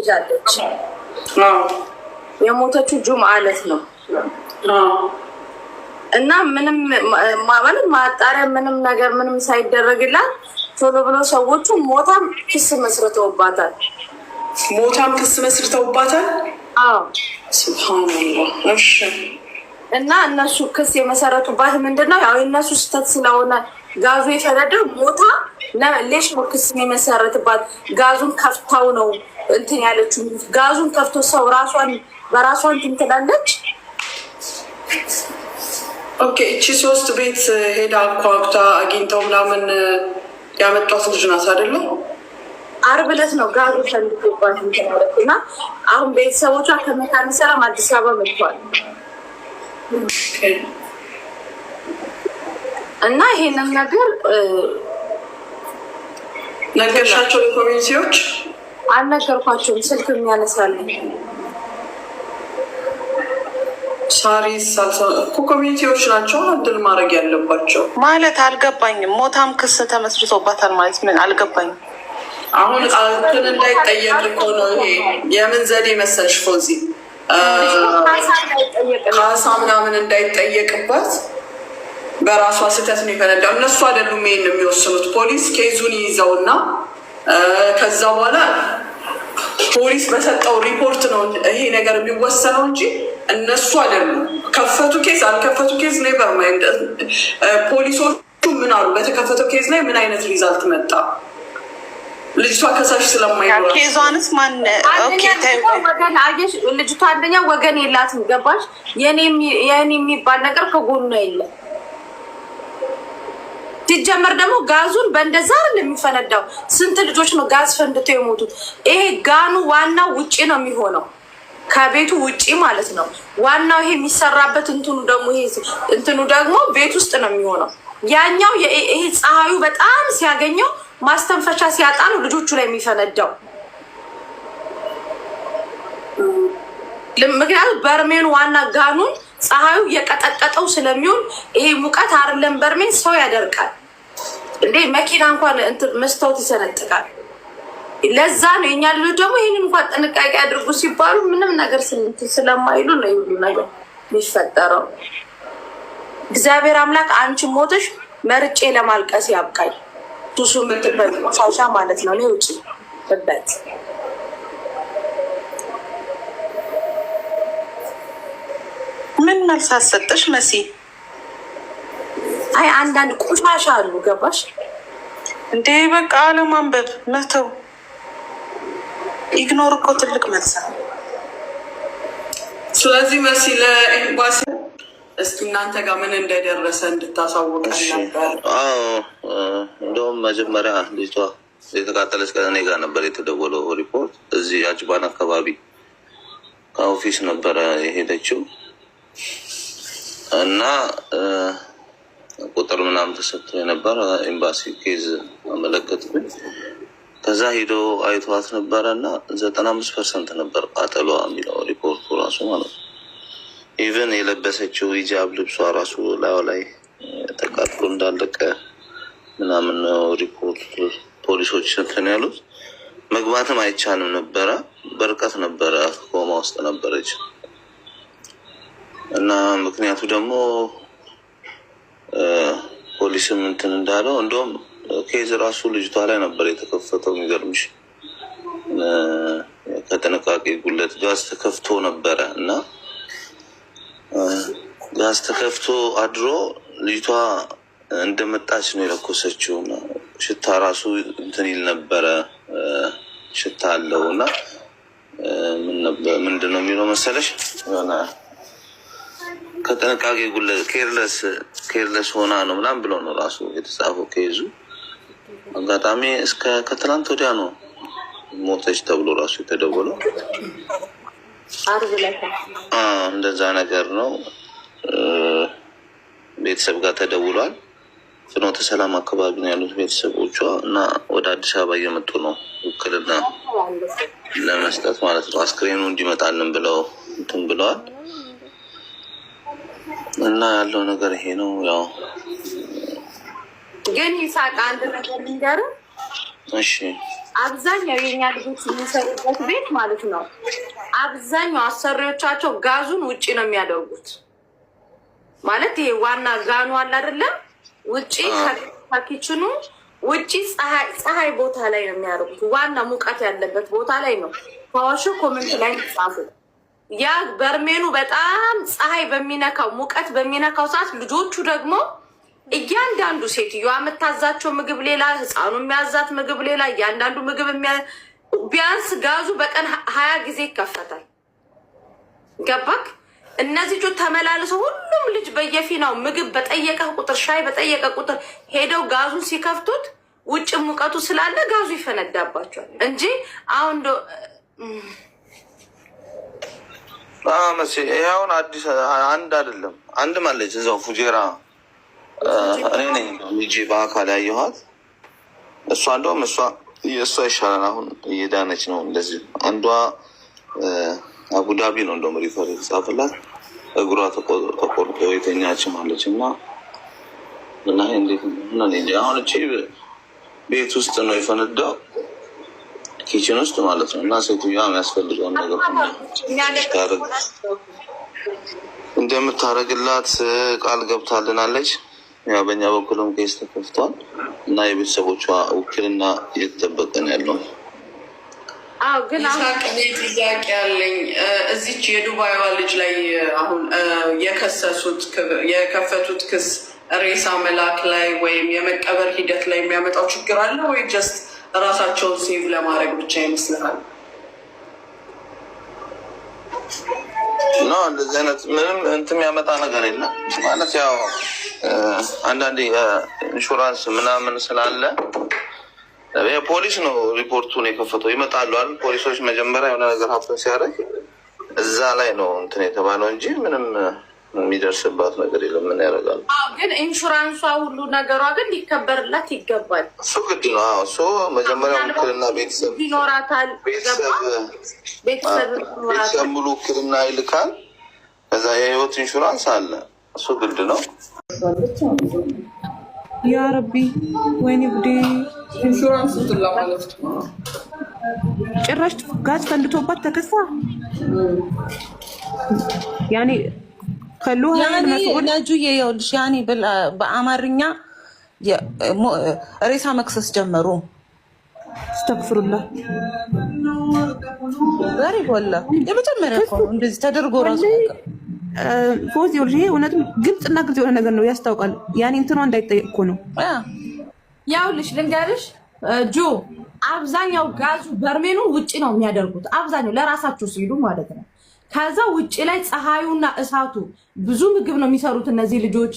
ልጅ አለች። የሞተችው ጁምዓ ዕለት ነው እና ምንም ማለት ማጣሪያ ምንም ነገር ምንም ሳይደረግላት ቶሎ ብሎ ሰዎቹ ሞታም ክስ መስርተውባታል። አዎ ሱብሃንአላህ። እሺ እና እነሱ ክስ የመሰረቱባት ምንድነው? ያው የእነሱ ስህተት ስለሆነ ጋዙ የፈነደው ሞታ ለሌሽ ነው ክስ የመሰረትባት። ጋዙን ከፍታው ነው እንትን ያለችው። ጋዙን ከፍቶ ሰው ራሷን በራሷን እንትን ትላለች። ኦኬ እቺ 3 ቤት ሄዳ አኳኩታ አግኝተው ምናምን ያመጧት ልጅ ናት አይደለ? ዓርብ ዕለት ነው ጋዙ ፈንድቶባት እንትን ያለችው እና አሁን ቤተሰቦቿ ከመካነ ሰላም አዲስ አበባ መጥተዋል እና ይሄንን ነገር ነገርሻቸው ለኮሚኒቲዎች? አልነገርኳቸውም። ስልክ የሚያነሳልኝ ሳሪስ እኮ ኮሚኒቲዎች ናቸው እንትን ማድረግ ያለባቸው ማለት አልገባኝም። ሞታም ክስ ተመስርቶባታል ማለት ምን አልገባኝም። አሁን እንትን እንዳይጠየቅ እኮ ነው ይሄ። የምን ዘዴ መሰልሽ ፎዚ ካሳ ምናምን እንዳይጠየቅበት በራሷ ስህተት ነው የፈነዳው። እነሱ አይደሉም ይሄን የሚወስኑት። ፖሊስ ኬዙን ይይዘውና ከዛ በኋላ ፖሊስ በሰጠው ሪፖርት ነው ይሄ ነገር የሚወሰነው እንጂ እነሱ አይደሉም። ከፈቱ ኬዝ አልከፈቱ ኬዝ ኔቨር ማይንድ። ፖሊሶቹ ምን አሉ? በተከፈተው ኬዝ ላይ ምን አይነት ሪዛልት መጣ? ልጅቷ ከሳሽ ስለማይኖር ኬዟንስ ማን ወገን አየሽ? ልጅቷ አንደኛ ወገን የላትም። ገባሽ? የኔ የሚባል ነገር ከጎኗ የለም። ሲጀመር ደግሞ ጋዙን በእንደዛ አይደል የሚፈነዳው። ስንት ልጆች ነው ጋዝ ፈንድቶ የሞቱት? ይሄ ጋኑ ዋናው ውጪ ነው የሚሆነው፣ ከቤቱ ውጪ ማለት ነው። ዋናው ይሄ የሚሰራበት እንትኑ ደግሞ ቤት ውስጥ ነው የሚሆነው። ያኛው ይሄ ፀሐዩ በጣም ሲያገኘው ማስተንፈሻ ሲያጣ ነው ልጆቹ ላይ የሚፈነዳው። ምክንያቱም በርሜን ዋና ጋኑን ፀሐዩ የቀጠቀጠው ስለሚሆን ይሄ ሙቀት አይደለም በርሜን ሰው ያደርቃል እንዴ! መኪና እንኳን መስታወት ይሰነጥቃል። ለዛ ነው የኛ ልጆች ደግሞ ይህንን እንኳን ጥንቃቄ አድርጉ ሲባሉ ምንም ነገር ስለማይሉ ነው ይሁሉ ነገር የሚፈጠረው። እግዚአብሔር አምላክ አንቺ ሞተሽ መርጬ ለማልቀስ ያብቃኝ። ቱሱ የምትበት ሳሻ ማለት ነው። እኔ ውጭ በት ምን መልስ አሰጠሽ መሲ? አይ አንዳንድ ቆሻሻ አሉ። ገባሽ እንዴ? በቃ አለማንበብ መተው ኢግኖር እኮ ትልቅ መልስ ነው። ስለዚህ መሲ ለኤምባሲ እስኪ እናንተ ጋር ምን እንደደረሰ እንድታሳውቀን ነበር። እንደውም መጀመሪያ ልጅቷ የተቃጠለች ከእኔ ጋር ነበር የተደወለው ሪፖርት። እዚህ አጅባን አካባቢ ከኦፊስ ነበረ የሄደችው እና ቁጥር ምናምን ተሰጥቶ የነበረ ኤምባሲ ኬዝ አመለከትኩኝ። ከዛ ሄዶ አይተዋት ነበረ እና 95% ነበር ቃጠሏ የሚለው ሪፖርቱ ራሱ ማለት ነው። ኢቨን የለበሰችው ሂጃብ ልብሷ ራሱ ላዩ ላይ ተቃጥሎ እንዳለቀ ምናምን ነው ሪፖርት። ፖሊሶች እንትን ያሉት መግባትም አይቻልም ነበረ፣ በርቀት ነበረ፣ ኮማ ውስጥ ነበረች እና ምክንያቱ ደግሞ ፖሊስም እንትን እንዳለው እንደውም ኬዝ ራሱ ልጅቷ ላይ ነበር የተከፈተው። የሚገርምሽ ከጥንቃቄ ጉለት ጋዝ ተከፍቶ ነበረ እና ጋዝ ተከፍቶ አድሮ ልጅቷ እንደመጣች ነው የለኮሰችው። ሽታ ራሱ እንትን ይል ነበረ፣ ሽታ አለው እና ምንድን ነው የሚለው መሰለሽ ሆነ ከጥንቃቄ ጉለት ኬርለስ ሆና ነው ምናምን ብለው ነው ራሱ የተጻፈው ኬዙ። አጋጣሚ እስከ ከትናንት ወዲያ ነው ሞተች ተብሎ ራሱ የተደወለው። እንደዛ ነገር ነው። ቤተሰብ ጋር ተደውሏል። ፍኖተ ሰላም አካባቢ ነው ያሉት ቤተሰቦቿ እና ወደ አዲስ አበባ እየመጡ ነው ውክልና ለመስጠት ማለት ነው። አስክሬኑ እንዲመጣልን ብለው እንትን ብለዋል እና ያለው ነገር ይሄ ነው። ያው ግን ይሳቅ አንድ ነገር ልንገርህ። እሺ አብዛኛው የኛ ልጆች የሚሰሩበት ቤት ማለት ነው። አብዛኛው አሰሪዎቻቸው ጋዙን ውጪ ነው የሚያደርጉት። ማለት ይሄ ዋና ጋኑ አለ አይደለም? ውጪ ከኪችኑ ውጪ ፀሐይ ቦታ ላይ ነው የሚያደርጉት። ዋና ሙቀት ያለበት ቦታ ላይ ነው። ከዋሾ ኮሜንት ላይ ጻፉ። ያ በርሜኑ በጣም ፀሐይ በሚነካው ሙቀት በሚነካው ሰዓት ልጆቹ ደግሞ እያንዳንዱ ሴትዮዋ የምታዛቸው ምግብ ሌላ፣ ህፃኑ የሚያዛት ምግብ ሌላ። እያንዳንዱ ምግብ ቢያንስ ጋዙ በቀን 20 ጊዜ ይከፈታል። ገባክ? እነዚህ ልጆች ተመላልሰው ሁሉም ልጅ በየፊናው ምግብ በጠየቀ ቁጥር ሻይ በጠየቀ ቁጥር ሄደው ጋዙን ሲከፍቱት ውጭ ሙቀቱ ስላለ ጋዙ ይፈነዳባቸዋል እንጂ አሁን መሲ ይኸውን አዲስ አንድ አይደለም። አንድም አለች እዛው ፉጀራ እኔ ነኝ ልጅ በአካል ያየኋት። እሷ እንደውም የእሷ ይሻላል። አሁን እየዳነች ነው። እንደዚህ አንዷ አቡዳቢ ነው እንደውም ሪፈር የተጻፈላት እግሯ ተቆርጦ የተኛችም አለች። እና እንዴት አሁን እቺ ቤት ውስጥ ነው የፈነዳው፣ ኪችን ውስጥ ማለት ነው። እና ሴትዮዋ የሚያስፈልገውን ነገር እንደምታደርግላት ቃል ገብታልናለች። ያው በእኛ በኩልም ኬስ ተከፍቷል እና የቤተሰቦቿ ውክልና እየተጠበቀ ነው ያለው። ጥያቄ ያለኝ እዚች የዱባይዋ ልጅ ላይ አሁን የከፈቱት ክስ ሬሳ መላክ ላይ ወይም የመቀበር ሂደት ላይ የሚያመጣው ችግር አለ ወይ? ጀስት ራሳቸውን ሴቭ ለማድረግ ብቻ ይመስልሃል? እንደዚህ አይነት ምንም እንትን የሚያመጣ ነገር የለም። ማለት ያው አንዳንዴ ኢንሹራንስ ምናምን ስላለ ፖሊስ ነው ሪፖርቱን የከፈተው። ይመጣሉ አይደል ፖሊሶች። መጀመሪያ የሆነ ነገር ሀፕን ሲያደርግ እዛ ላይ ነው እንትን የተባለው እንጂ ምንም የሚደርስባት ነገር የለም። ምን ያደርጋሉ? ግን ኢንሹራንሷ ሁሉ ነገሯ ግን ሊከበርላት ይገባል። እሱ ግድ ነው። እሱ መጀመሪያ ውክልና ቤተሰብ ይኖራታል። ቤተሰብ ሙሉ ውክልና ይልካል። ከዛ የህይወት ኢንሹራንስ አለ። እሱ ግድ ነው። ያ ረቢ ወይኔ ጉዴ! ኢንሹራንስ ትላ ማለት ጭራሽ ጋዝ ፈንድቶባት ተከሳ። ያኔ ነጁ ይኸውልሽ፣ ያኔ በአማርኛ ሬሳ መክሰስ ጀመሩ። አስተግፍሩላህ ዛሬ ወላ የመጀመሪያ እኮ እንደዚህ ተደርጎ ራሱ ፎዚ ይሄ እውነትም ግልጽና ግልጽ የሆነ ነገር ነው፣ ያስታውቃል። ያኔ እንትኗ እንዳይጠየቅ እኮ ነው። ያውልሽ ልንገርሽ ጆ፣ አብዛኛው ጋዙ በርሜኑ ውጪ ነው የሚያደርጉት። አብዛኛው ለራሳቸው ሲሉ ማለት ነው። ከዛ ውጪ ላይ ፀሐዩና እሳቱ ብዙ ምግብ ነው የሚሰሩት እነዚህ ልጆች።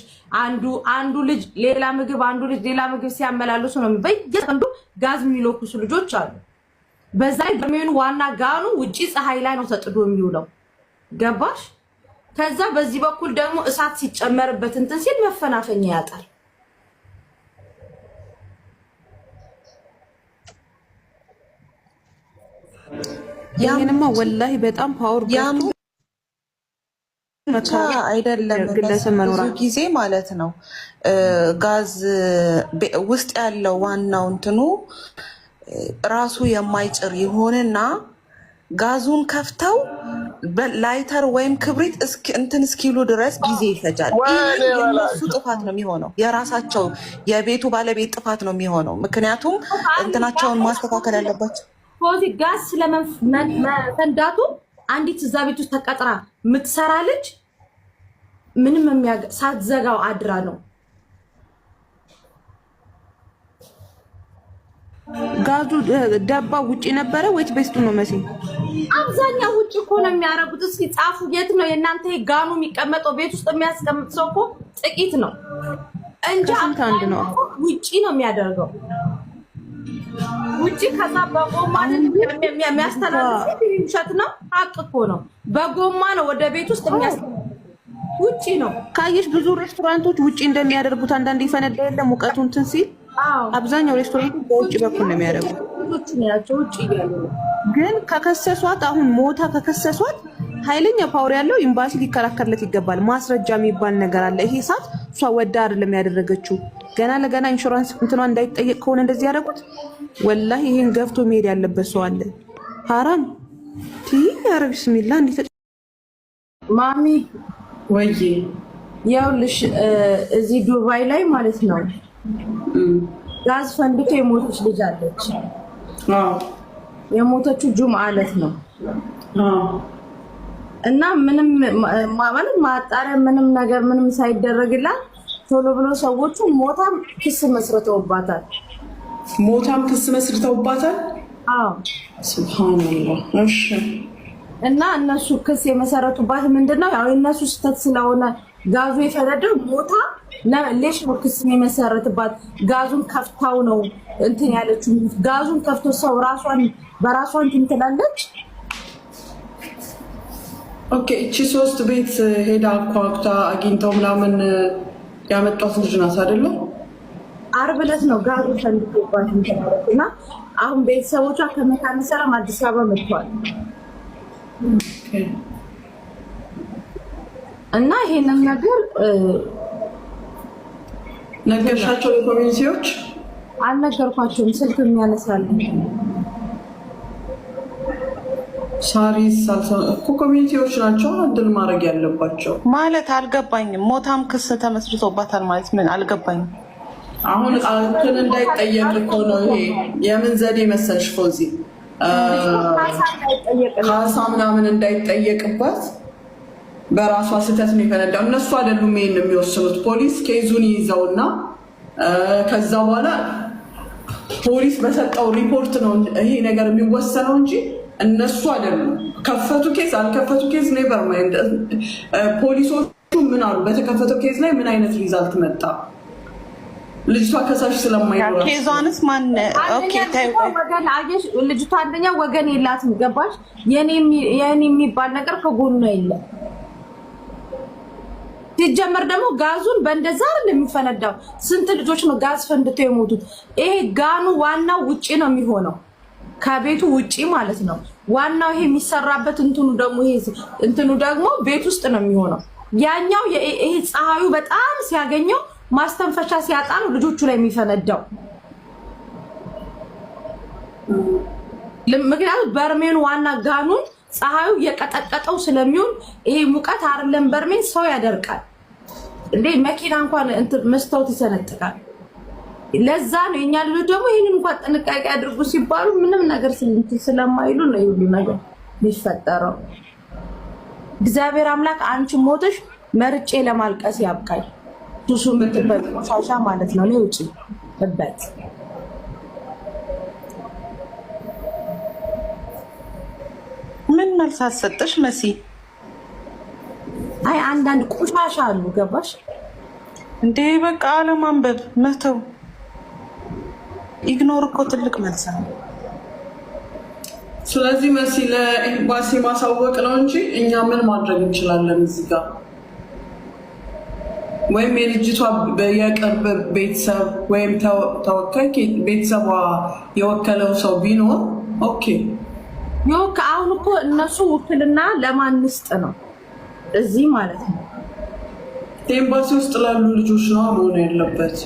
አንዱ ልጅ ሌላ ምግብ፣ አንዱ ልጅ ሌላ ምግብ ሲያመላልሱ ነው። በየቀንዱ ጋዝ የሚለኩሱ ልጆች አሉ። በዛ ላይ በርሜኑ ዋና ጋኑ ውጪ ፀሐይ ላይ ነው ተጥዶ የሚውለው። ገባሽ? ከዛ በዚህ በኩል ደግሞ እሳት ሲጨመርበት እንትን ሲል መፈናፈኛ ያጣል። ያንንማ ወላሂ በጣም ፓወር አይደለም። ብዙ ጊዜ ማለት ነው ጋዝ ውስጥ ያለው ዋናው እንትኑ ራሱ የማይጭር ይሆንና ጋዙን ከፍተው ላይተር ወይም ክብሪት እንትን እስኪሉ ድረስ ጊዜ ይፈጃል። የነሱ ጥፋት ነው የሚሆነው፣ የራሳቸው የቤቱ ባለቤት ጥፋት ነው የሚሆነው። ምክንያቱም እንትናቸውን ማስተካከል ያለባቸው ፖዚ ጋዝ ስለመፈንዳቱ አንዲት እዛ ቤት ውስጥ ተቀጥራ የምትሰራ ልጅ ምንም ሳትዘጋው አድራ ነው። ጋዙ ደባ ውጪ ነበረ ወይስ ቤስቱ ነው መሲ? አብዛኛው ውጪ እኮ ነው የሚያረጉት። እስኪ ጻፉ፣ የት ነው የእናንተ ጋኑ የሚቀመጠው? ቤት ውስጥ የሚያስቀምጥ ሰው እኮ ጥቂት ነው እንጂ አንድ ነው ውጪ ነው የሚያደርገው። ውጪ ከዛ በጎማ የሚያስተላልፍ ውሸት ነው። ሀቅ እኮ ነው። በጎማ ነው ወደ ቤት ውስጥ የሚያስተላልፍ ውጪ ነው። ካየሽ ብዙ ሬስቶራንቶች ውጪ እንደሚያደርጉት አንዳንድ ይፈነዳ የለ ሙቀቱ እንትን ሲል አብዛኛው ሬስቶራንቶች በውጪ በኩል ነው የሚያደርጉት። ግን ከከሰሷት አሁን ሞታ ከከሰሷት ኃይለኛ ፓወር ያለው ኤምባሲ ሊከራከርለት ይገባል። ማስረጃ የሚባል ነገር አለ። ይሄ ሰዓት እሷ ወዳ አይደለም ያደረገችው። ገና ለገና ኢንሹራንስ እንትኗ እንዳይጠየቅ ከሆነ እንደዚህ ያደረጉት ወላሂ ይሄን ገፍቶ መሄድ ያለበት ሰው አለ። ሐራም ኧረ ቢስሚላ እንዴት ማሚ ወይ ያውልሽ እዚህ ዱባይ ላይ ማለት ነው ጋዝ ፈንድቶ የሞተች ልጅ አለች። የሞተችው ጁምዓ ዕለት ነው እና ምንም ማለት ማጣሪያ ምንም ነገር ምንም ሳይደረግላት ቶሎ ብሎ ሰዎቹ ሞታም ክስ መስርተውባታል። አዎ ሱብሃንአላህ። እሺ እና እነሱ ክስ የመሰረቱባት ምንድነው ያው የነሱ ስህተት ስለሆነ ጋዙ የፈነደው ሞታ ለሌሽ ነው ክስ የመሰረትባት። ጋዙን ከፍታው ነው እንትን ያለችው። ጋዙን ከፍቶ ሰው ራሷን በራሷን እንትን ትላለች። ኦኬ እቺ 3 ቤት ሄዳ አኳኩታ አግኝተው ምናምን ያመጣት ልጅ ናት አይደለ? ዓርብ ዕለት ነው ጋዙ ፈንድቶባት እና አሁን ቤተሰቦቿ ከመካነ ሰላም አዲስ አበባ መጥቷል። እና ይሄንን ነገር ነገርሻቸው? ለኮሚኒቲዎች አልነገርኳቸውም። ስልክ የሚያነሳል ሳሪስ እኮ ኮሚኒቲዎች ናቸው አድል ማድረግ ያለባቸው ማለት አልገባኝም። ሞታም ክስ ተመስርቶባታል ማለት ምን አልገባኝም። አሁን እንትን እንዳይጠየቅ እኮ ነው ይሄ። የምን ዘዴ መሰልሽ ፎዚ ካሳ ምናምን እንዳይጠየቅባት በራሷ ስህተት ነው የፈነዳው። እነሱ አይደሉም ይሄን የሚወስኑት። ፖሊስ ኬዙን ይይዘውና ከዛ በኋላ ፖሊስ በሰጠው ሪፖርት ነው ይሄ ነገር የሚወሰነው እንጂ እነሱ አይደሉም። ከፈቱ ኬዝ አልከፈቱ ኬዝ ኔቨር ማይንድ። ፖሊሶቹ ምን አሉ? በተከፈተው ኬዝ ላይ ምን አይነት ሪዛልት መጣ? ልጅቷ ከሳሽ ስለማይኖር ኬዟንስ ማን ኦኬ ታዩ ወገን አየሽ፣ ልጅቷ አንደኛ ወገን የላትም። ገባሽ? የኔ የሚባል ነገር ከጎኑ የለም። ሲጀመር ደግሞ ጋዙን በእንደዛ አይደል የሚፈነዳው። ስንት ልጆች ነው ጋዝ ፈንድተው የሞቱት? ይሄ ጋኑ ዋናው ውጪ ነው የሚሆነው፣ ከቤቱ ውጪ ማለት ነው። ዋናው ይሄ የሚሰራበት እንትኑ ደግሞ ቤት ውስጥ ነው የሚሆነው። ያኛው ይሄ ፀሐዩ በጣም ሲያገኘው ማስተንፈሻ ሲያጣ ነው ልጆቹ ላይ የሚፈነዳው። ምክንያቱም በርሜኑ ዋና ጋኑን ፀሐዩ የቀጠቀጠው ስለሚሆን ይሄ ሙቀት አይደለም በርሜን ሰው ያደርቃል እንዴ! መኪና እንኳን መስታወት ይሰነጥቃል። ለዛ ነው የኛ ልጆች ደግሞ ይሄንን እንኳን ጥንቃቄ አድርጉ ሲባሉ ምንም ነገር ስለማይሉ ነው ይሁሉ ነገር የሚፈጠረው። እግዚአብሔር አምላክ አንቺ ሞተሽ መርጬ ለማልቀስ ያብቃኝ። ሱሱ ምትበል ቆሻሻ ማለት ነው። ነው ውጪ እበት ምን መልስ አሰጠሽ መሲ? አይ አንዳንድ ቆሻሻ አሉ። ገባሽ እንዴ? በቃ አለማንበብ መተው ኢግኖር እኮ ትልቅ መልስ ነው። ስለዚህ መሲ ለኤምባሲ ማሳወቅ ነው እንጂ እኛ ምን ማድረግ እንችላለን እዚህ ጋር? ወይም የልጅቷ የቅርብ ቤተሰብ ወይም ተወካይ ቤተሰቧ የወከለው ሰው ቢኖር ኦኬ። አሁን እኮ እነሱ ውክልና ለማን ውስጥ ነው እዚህ ማለት ነው? ኤምባሲ ውስጥ ላሉ ልጆች ነው መሆን ያለበት።